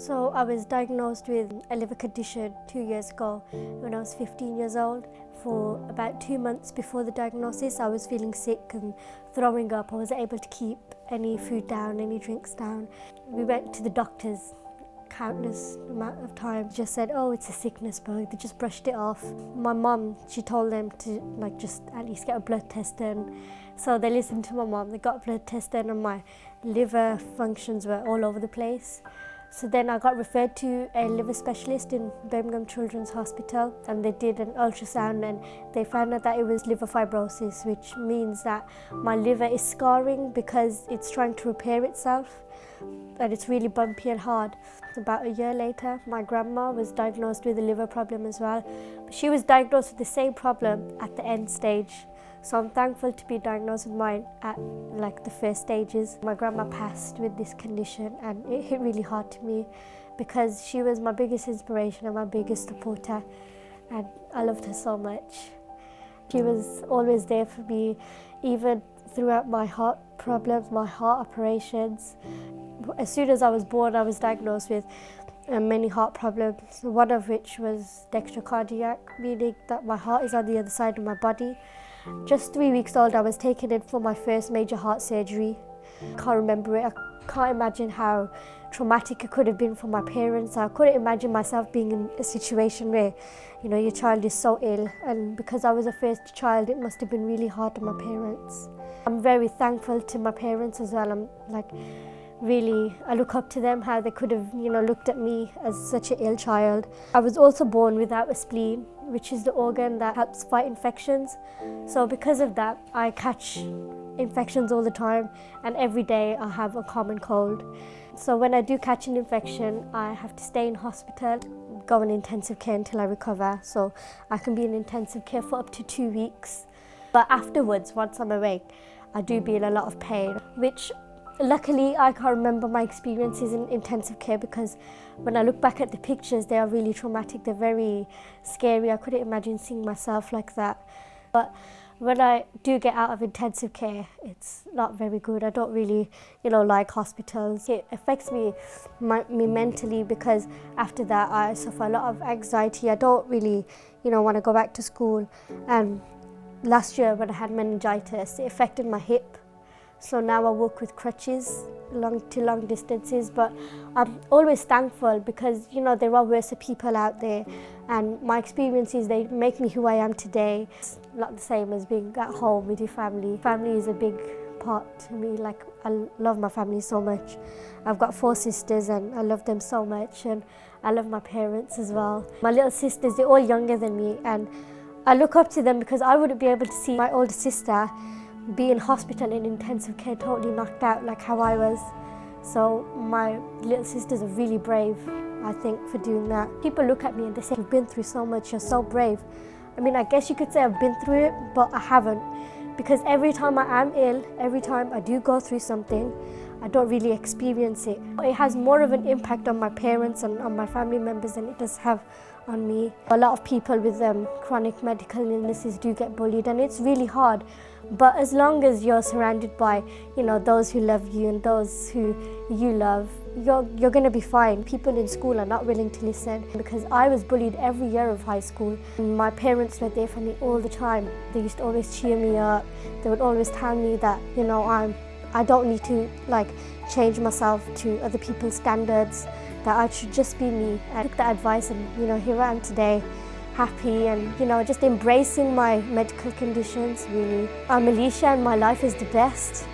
So I was diagnosed with a liver condition 2 years ago when I was 15 years old. For about 2 months before the diagnosis, I was feeling sick and throwing up. I wasn't able to keep any food down, any drinks down. We went to the doctors countless amount of times, just said, oh, it's a sickness bug. They just brushed it off. My mum, she told them to just at least get a blood test done. So they listened to my mum, they got a blood test done and my liver functions were all over the place. So then I got referred to a liver specialist in Birmingham Children's Hospital, and they did an ultrasound and they found out that it was liver fibrosis, which means that my liver is scarring because it's trying to repair itself and it's really bumpy and hard. About a year later, my grandma was diagnosed with a liver problem as well. But she was diagnosed with the same problem at the end stage. So I'm thankful to be diagnosed with mine at the first stages. My grandma passed with this condition and it hit really hard to me because she was my biggest inspiration and my biggest supporter, and I loved her so much. She was always there for me, even throughout my heart problems, my heart operations. As soon as I was born, I was diagnosed with many heart problems, one of which was dextrocardiac, meaning that my heart is on the other side of my body. Just 3 weeks old, I was taken in for my first major heart surgery. I can't remember it. I can't imagine how traumatic it could have been for my parents. I couldn't imagine myself being in a situation where, your child is so ill. And because I was a first child, it must have been really hard on my parents. I'm very thankful to my parents as well. I look up to them, how they could have, looked at me as such an ill child. I was also born without a spleen, which is the organ that helps fight infections. So because of that, I catch infections all the time, and every day I have a common cold. So when I do catch an infection, I have to stay in hospital, go in intensive care until I recover. So I can be in intensive care for up to 2 weeks. But afterwards, once I'm awake, I do be in a lot of pain, which luckily, I can't remember my experiences in intensive care because when I look back at the pictures, they are really traumatic. They're very scary. I couldn't imagine seeing myself like that. But when I do get out of intensive care, it's not very good. I don't really, like hospitals. It affects me mentally because after that, I suffer a lot of anxiety. I don't really, want to go back to school. And last year when I had meningitis, it affected my hip. So now I walk with crutches long distances, but I'm always thankful because, there are worse people out there, and my experiences, they make me who I am today. It's not the same as being at home with your family. Family is a big part to me. I love my family so much. I've got 4 sisters and I love them so much, and I love my parents as well. My little sisters, they're all younger than me, and I look up to them because I wouldn't be able to see my older sister be in hospital in intensive care totally knocked out like how I was. So my little sisters are really brave, I think, for doing that. People look at me and they say, you've been through so much, you're so brave. I guess you could say I've been through it, but I haven't. Because every time I am ill, every time I do go through something, I don't really experience it. It has more of an impact on my parents and on my family members than it does have on me. A lot of people with chronic medical illnesses do get bullied, and it's really hard. But as long as you're surrounded by, those who love you and those who you love, you're going to be fine. People in school are not willing to listen because I was bullied every year of high school. My parents were there for me all the time. They used to always cheer me up. They would always tell me that, I don't need to change myself to other people's standards, that I should just be me. I took that advice and, here I am today, happy and, just embracing my medical conditions, really. I'm Aleesha and my life is the best.